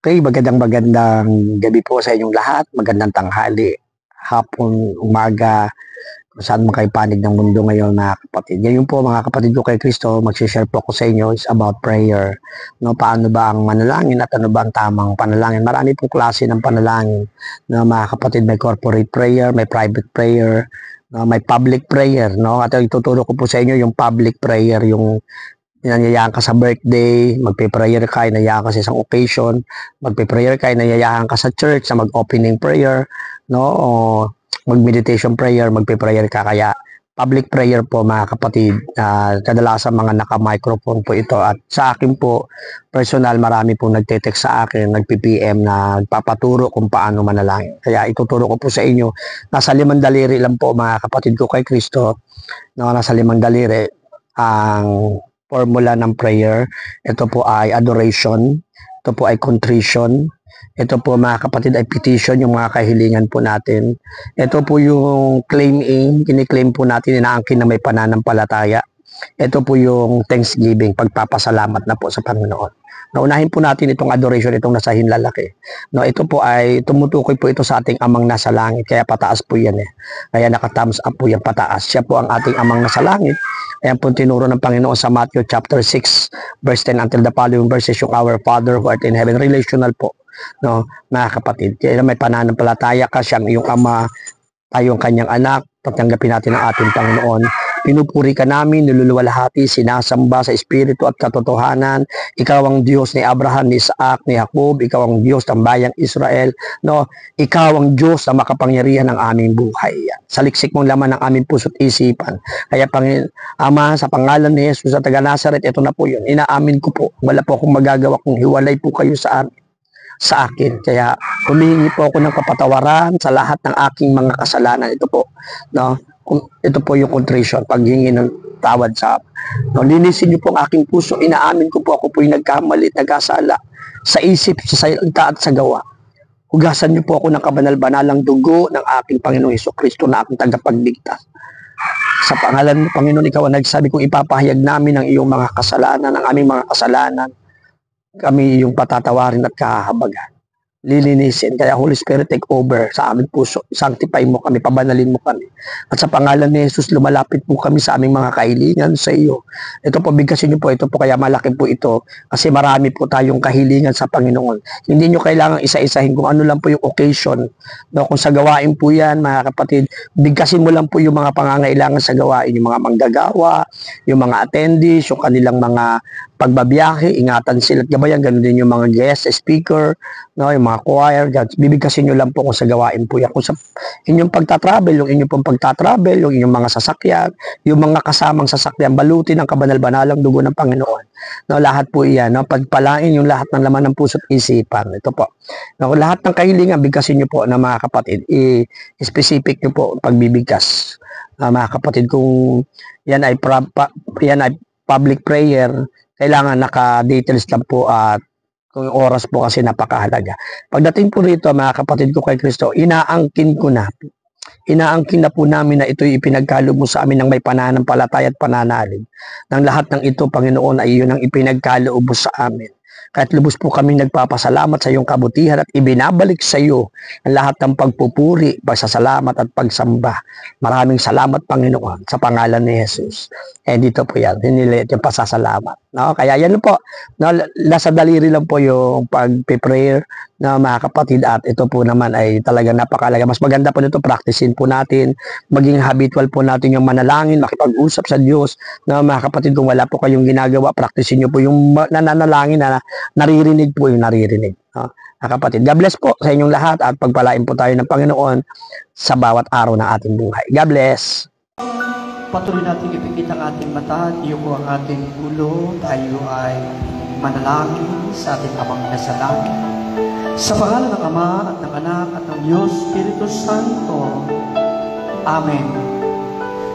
Okay, magandang gabi po sa inyong lahat. Magandang tanghali, hapon, umaga, kung saan man kayo panig ng mundo ngayon mga kapatid. Ngayon po mga kapatid ko kay Kristo, mag-share po ako sa inyo is about prayer. No, paano ba ang manalangin at ano ba ang tamang panalangin? Marami pong klase ng panalangin. No, mga kapatid, may corporate prayer, may private prayer, no, may public prayer. No? At ituturo ko po sa inyo yung public prayer, yung inanyayahan ka sa birthday, magpe-prayer ka, inanyayahan ka sa isang occasion, magpe-prayer ka, inanyayahan ka sa church na mag-opening prayer, no? O mag-meditation prayer, magpe-prayer ka. Kaya public prayer po mga kapatid, kadalasan mga naka-microphone po ito. At sa akin po, personal, marami po nagte-text sa akin, nagpi-PM na nagpapaturo kung paano manalangin. Kaya ituturo ko po sa inyo, nasa 5 daliri lang po mga kapatid ko kay Kristo, no? Nasa 5 daliri ang formula ng prayer. Ito po ay adoration, ito po ay contrition, ito po mga kapatid ay petition, yung mga kahilingan po natin. Ito po yung claiming, kiniklaim po natin, inaangkin na may pananampalataya. Ito po yung thanksgiving, pagpapasalamat na po sa Panginoon. Naunahin po natin itong adoration, itong nasa hinlalaki. No, ito po ay tumutukoy po ito sa ating amang nasa langit, kaya pataas po yan eh. Kaya naka-thumbs up po yan, pataas. Siya po ang ating amang nasa langit. Ayan po tinuro ng Panginoon sa Matthew chapter 6, verse 10 until the following verses, yung our Father who art in heaven, relational po, no, mga kapatid. Kaya may pananampalataya ka, siyang iyong ama, tayong kanyang anak, tatanggapin natin ang ating Panginoon. Pinupuri ka namin, niluluwalhati, sinasamba sa Espiritu at katotohanan. Ikaw ang Diyos ni Abraham, ni Isaac, ni Jacob. Ikaw ang Diyos ng bayang Israel. No? Ikaw ang Diyos na makapangyarihan ng aming buhay. Saliksik mong laman ng aming puso't isipan. Kaya Ama, sa pangalan ni Jesus sa taga Nazaret, ito na po yun. Inaamin ko po. Wala po akong magagawa kung hiwalay po kayo sa akin. Kaya humihingi po ako ng kapatawaran sa lahat ng aking mga kasalanan. Ito po, no? Ito po yung contrition, paghingi ng tawad sa no, linisin niyo po ang aking puso. Inaamin ko po ako po yung nagkamali, nagkasala sa isip, sa salita at sa gawa. Hugasan niyo po ako ng kabanal-banalang dugo ng aking Panginoong Hesukristo na aking tagapagligtas. Sa pangalan mo, Panginoon, ikaw ang nagsabi kong ipapahayag namin ang iyong mga kasalanan, ang aming mga kasalanan. Kami iyong patatawarin at kahabagan. Lilinisin. Kaya Holy Spirit, take over sa aming puso. Sanctify mo kami, pabanalin mo kami. At sa pangalan ni Jesus, lumalapit po kami sa aming mga kahilingan sa iyo. Ito po, bigkasin niyo po ito po, kaya malaki po ito. Kasi marami po tayong kahilingan sa Panginoon. Hindi niyo kailangan isa-isahin kung ano lang po yung occasion. No, kung sa gawain po yan, mga kapatid, bigkasin mo lang po yung mga pangangailangan sa gawain. Yung mga manggagawa, yung mga attendees, yung kanilang mga pagbabiyahe, ingatan sila at gabayan. Ganun din yung mga guest speaker, no, yung mga choir, bibigkasin nyo lang po kung sa gawain po yan. Kung sa inyong pagtatravel, yung inyong pong pagtatravel, yung inyong mga sasakyan, yung mga kasamang sasakyan, balutin ng kabanal-banalang dugo ng Panginoon. No, lahat po iyan, no, pagpalain yung lahat ng laman ng puso't isipan. Ito po. No, lahat ng kahilingan, bigkasin nyo po na mga kapatid. I-specific nyo po pagbibigkas. Mga kapatid, kung yan ay public prayer, kailangan naka-details lang po at kung yung oras po kasi napakahalaga. Pagdating po rito mga kapatid ko kay Kristo, inaangkin na po namin na ito'y ipinagkaloob mo sa amin ng may pananampalataya at pananalig. Nang lahat ng ito, Panginoon, ay iyon ang ipinagkaloob mo sa amin. Kahit lubos po kami nagpapasalamat sa iyong kabutihan at ibinabalik sa iyo ang lahat ng pagpupuri, pagsasalamat at pagsamba. Maraming salamat, Panginoon, sa pangalan ni Jesus. Dito po yan, hinilit yung pasasalamat. No? Kaya yan po, no? Nasa daliri lang po yung pag-prayer na mga kapatid, at ito po naman ay talagang napakalaga. Mas maganda po nito, practicein po natin, maging habitual po natin yung manalangin, makipag-usap sa Diyos. No, mga kapatid, kung wala po kayong ginagawa, practicein nyo po yung nananalangin na naririnig po yung naririnig. No? Mga kapatid, God bless po sa inyong lahat at pagpalain po tayo ng Panginoon sa bawat araw ng ating buhay. God bless. Patuloy natin ipikit ang ating mata, iyo po ang ating ulo, tayo ay manalangin sa ating Amang nasa langit. Sa pangalan ng Ama at ng Anak at ng Diyos, Espiritu Santo. Amen.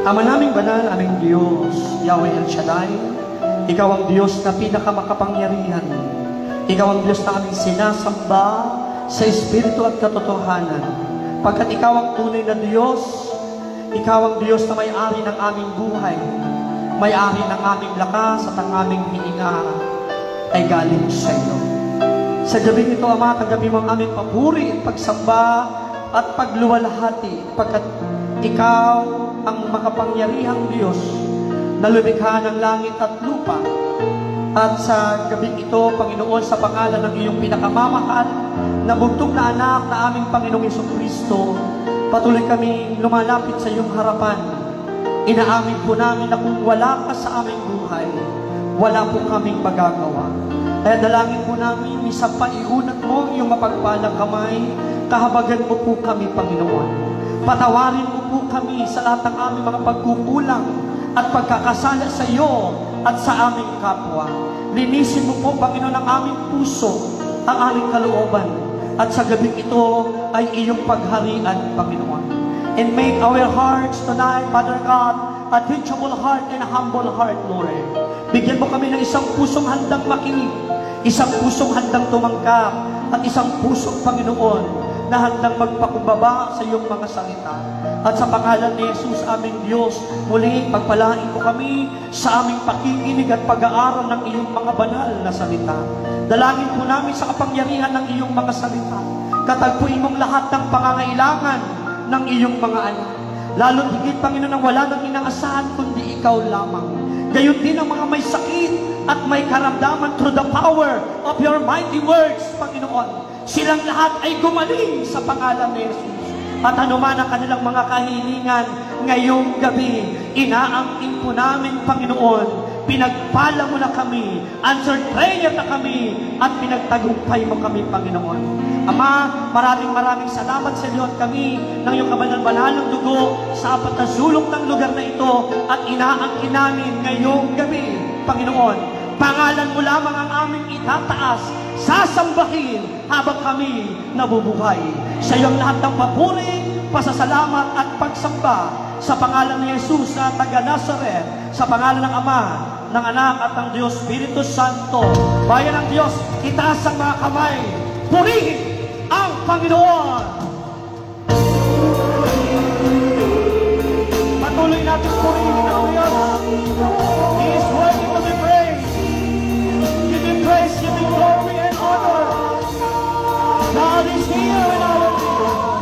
Ama naming banal, aming Diyos, Yahweh El Shaddai, Ikaw ang Diyos na pinakamakapangyarihan. Ikaw ang Diyos na aming sinasamba sa Espiritu at katotohanan. Pagkat Ikaw ang tunay na Diyos, Ikaw ang Diyos na may-ari ng aming buhay, may-ari ng aming lakas at ang aming hininga ay galing sa iyo. Sa gabi ito, Ama, kagabi mo ang aming papuri at pagsamba at pagluwalhati, pagkat Ikaw ang makapangyarihang Diyos na lumikha ng langit at lupa. At sa gabi ito, Panginoon, sa pangalan ng iyong pinakamamahal na bugtong na anak na aming Panginoong Jesucristo, patuloy kami lumalapit sa iyong harapan. Inaamin po namin na kung wala ka sa aming buhay, wala po kaming magagawa. Kaya dalangin po namin, minsan pa iunat mo iyong mapagpalang kamay, kahabagan mo po kami, Panginoon. Patawarin mo po kami sa lahat ng aming mga pagkukulang at pagkakasala sa iyo at sa aming kapwa. Linisin mo po, Panginoon, ang aming puso, ang aming kalooban. At sa gabi ito ay iyong pagharian, Panginoon. And make our hearts tonight, Father God, a teachable heart and a humble heart, Lord. Bigyan mo kami ng isang pusong handang makinig, isang pusong handang tumangkap, at isang pusong, Panginoon, na handang magpakumbaba sa iyong mga salita. At sa pangalan ni Jesus, aming Diyos, muli pagpalain mo kami sa aming pakikinig at pag-aaral ng iyong mga banal na salita. Dalangin po namin sa kapangyarihan ng iyong mga salita. Katagpuin mong lahat ng pangangailangan ng iyong mga anak. Lalo higit, Panginoon, ang wala nang inaasahan kundi ikaw lamang. Gayon din ang mga may sakit at may karamdaman through the power of your mighty words, Panginoon. Silang lahat ay gumaling sa pangalan ni Jesus. At anuman ang kanilang mga kahilingan ngayong gabi, inaangkin po namin, Panginoon, pinagpala mo na kami, answered prayer na kami, at pinagtagumpay mo kami, Panginoon. Ama, maraming salamat sa iyo at kami ng iyong kabanal-banal dugo sa apat na sulok ng lugar na ito at inaangkin namin ngayong gabi, Panginoon. Pangalan mo lamang ang aming itataas, sasambahin habang kami nabubuhay. Sa iyong lahat ng papuri, pasasalamat at pagsamba sa pangalan ni Jesus na taga Nazareth, sa pangalan ng Ama, ng Anak at ng Diyos Espiritu Santo. Bayan ng Diyos, itaas ang mga kamay, purihin ang Panginoon. Patuloy natin purihin ang Diyos. He is worthy to be praised. Give Him praise, give Him glory and honor. God is here in our midst.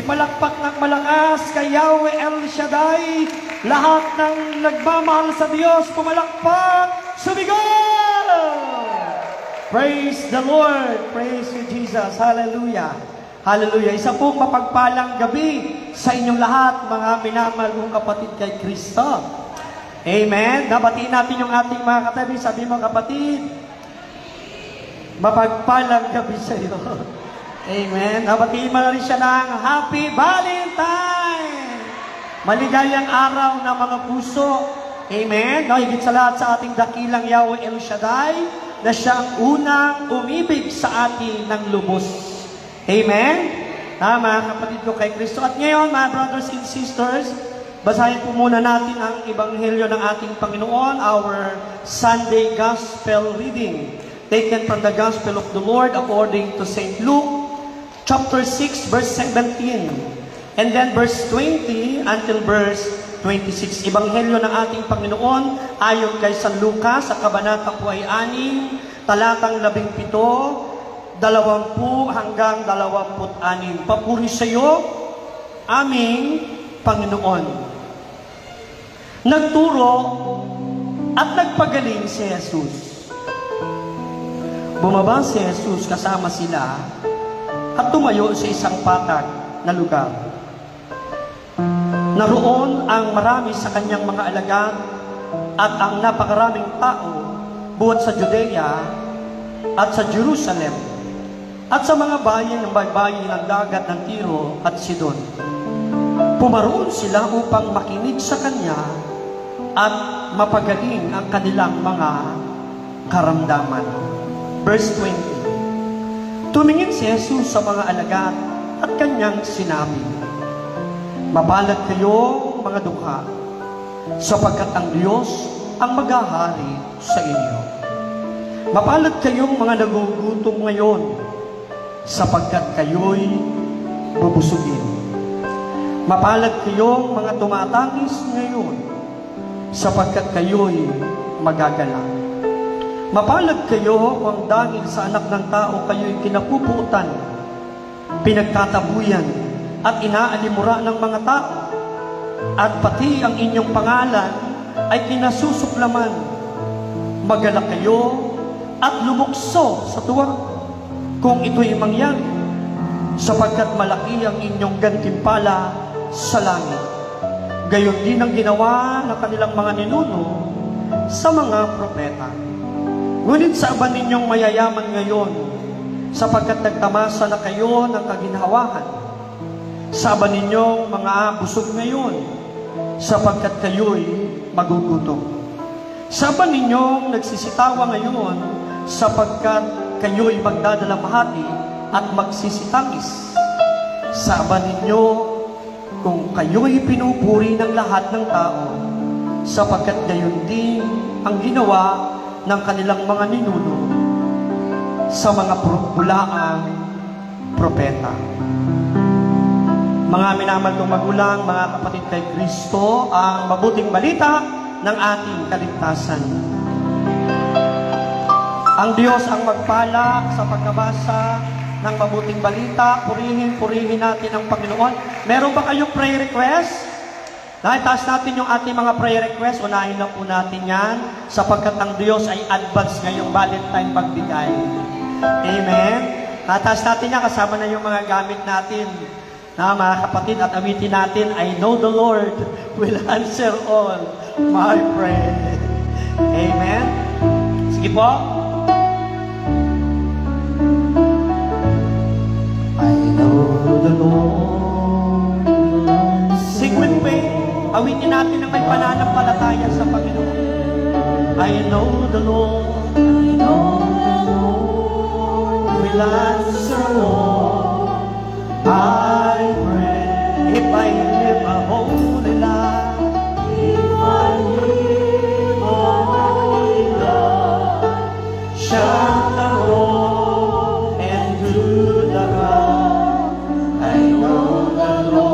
Ipalakpak ng malakas kay Yahweh El Shaddai. Lahat ng nagmamahal sa Diyos, pumalakpak, sumigaw! Praise the Lord! Praise you, Jesus! Hallelujah! Hallelujah! Isa pong mapagpalang gabi sa inyong lahat, mga minamahal kong kapatid kay Kristo. Amen! Nabatiin natin yung ating mga katabi. Sabi mo, kapatid, mapagpalang gabi sa iyo. Amen. Nabatiin mo na rin siya ng Happy Valentine! Maligayang araw na mga puso. Amen. No, higit sa lahat sa ating dakilang Yahweh El Shaddai, na siya ang unang umibig sa atin ng lubos. Amen. Mga kapatid ko kay Kristo. At ngayon, mga brothers and sisters, basahin po muna natin ang Ebanghelyo ng ating Panginoon, our Sunday Gospel reading, taken from the Gospel of the Lord according to St. Luke, chapter 6, verse 17. And then verse 20 until verse 26. Ebanghelyo ng ating Panginoon ayon kay San Lucas, sa kabanata po ay 6, talatang 17, 20 hanggang 26. Papuri sa iyo, aming Panginoon. Nagturo at nagpagaling si Jesus. Bumaba si Jesus kasama sila at tumayo sa isang patag na lugar. Naroon ang marami sa kanyang mga alagad at ang napakaraming tao buhat sa Judea at sa Jerusalem at sa mga bayan ng baybayin ng dagat ng Tiro at Sidon. Pumaroon sila upang makinig sa kanya at mapagaling ang kanilang mga karamdaman. Verse 20. Tumingin si Jesus sa mga alagad at kanyang sinabi, mapalad kayo, mga dukha, sapagkat ang Diyos ang maghahari sa inyo. Mapalad kayong mga nagugutom ngayon, sapagkat kayo'y bubusugin. Mapalad kayong mga tumatangis ngayon, sapagkat kayo'y magagalak. Mapalad kayo kung dahil sa anak ng tao kayo'y kinapupuutan, pinagtatabuyan, at inaalimura ng mga tao, at pati ang inyong pangalan ay kinasusuklaman. Magalak kayo at lumukso sa tuwa kung ito'y mangyari, sapagkat malaki ang inyong gantimpala sa langit. Gayon din ang ginawa ng kanilang mga ninuno sa mga propeta. Ngunit sa aban ninyong mayayaman ngayon, sapagkat nagtamasa na kayo ng kaginhawahan. Sa aban ninyong mga busog ngayon, sapagkat kayo'y magugutom. Sa aban ninyong nagsisitawa ngayon, sapagkat kayo'y magdadalamhati at magsisitangis. Sa aban ninyo, kung kayo'y pinupuri ng lahat ng tao, sapagkat gayon din ang ginawa ng kanilang mga ninuno sa mga bulaang propeta. Mga minamahal kong magulang, mga kapatid kay Kristo, ang mabuting balita ng ating kaligtasan. Ang Diyos ang magpala sa pagkabasa ng mabuting balita. Purihin natin ang Panginoon. Meron ba kayong prayer request? Taas natin yung ating mga prayer request. Unahin na po natin yan, sapagkat ang Diyos ay advance ngayong Valentine pagbigay. Amen? Taas natin yan, kasama na yung mga gamit natin. Mga kapatid, at awitin natin, I know the Lord will answer all my prayer. Amen? Sige po. I know the Lord will answer. Sing with me. Awitin natin ang may pananampalataya sa Panginoon. I know the Lord will answer all I pray. If I live a holy life, if I live a holy life, shout the Lord and do the right, I know the Lord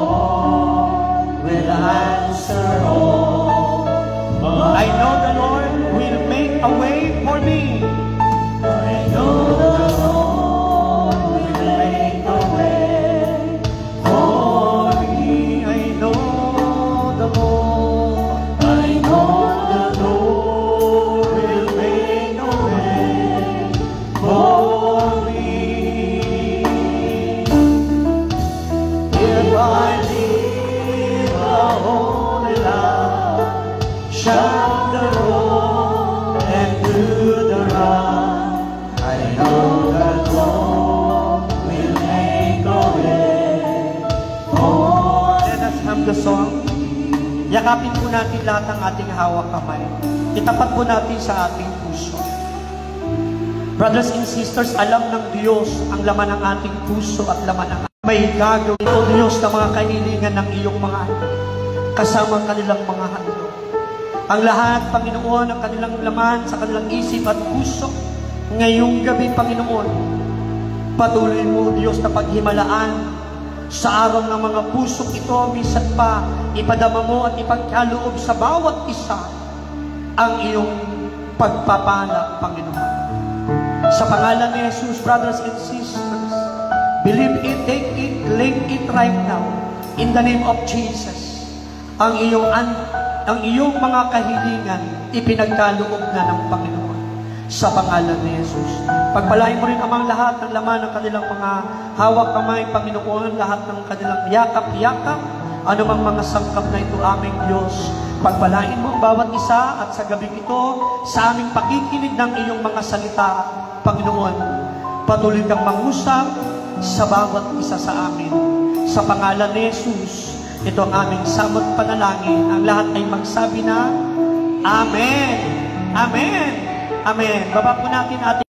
the song, yakapin po natin lahat ng ating hawak kamay. Itapat po natin sa ating puso. Brothers and sisters, alam ng Diyos ang laman ng ating puso at laman ng may gagawin, O Diyos, na mga kahilingan ng iyong mga anak, kasama kanilang mga handog. Ang lahat, Panginoon, ang kanilang laman sa kanilang isip at puso, ngayong gabi, Panginoon, patuloy mo, Diyos, na paghimalaan sa araw ng mga pusok ito, minsan pa, ipadama mo at ipagkaloob sa bawat isa ang iyong pagpapala, Panginoon. Sa pangalan ni Jesus, brothers and sisters, believe it, take it, claim it right now, in the name of Jesus. Ang iyong mga kahilingan, ipinagkaloob na ng Panginoon. Sa pangalan ni Jesus. Pagpalain mo rin amang lahat ng laman ng kanilang mga hawak kamay, Panginoon, lahat ng kanilang yakap-yakap, anumang mga sangkap na ito, aming Diyos. Pagpalain mo ang bawat isa at sa gabing ito, sa aming pakikinig ng iyong mga salita, Panginoon, patuloy kang mangusap sa bawat isa sa amin. Sa pangalan ni Jesus, ito ang aming samot panalangin. Ang lahat ay magsabi na, Amen. Amen. Amen. Baba po natin ating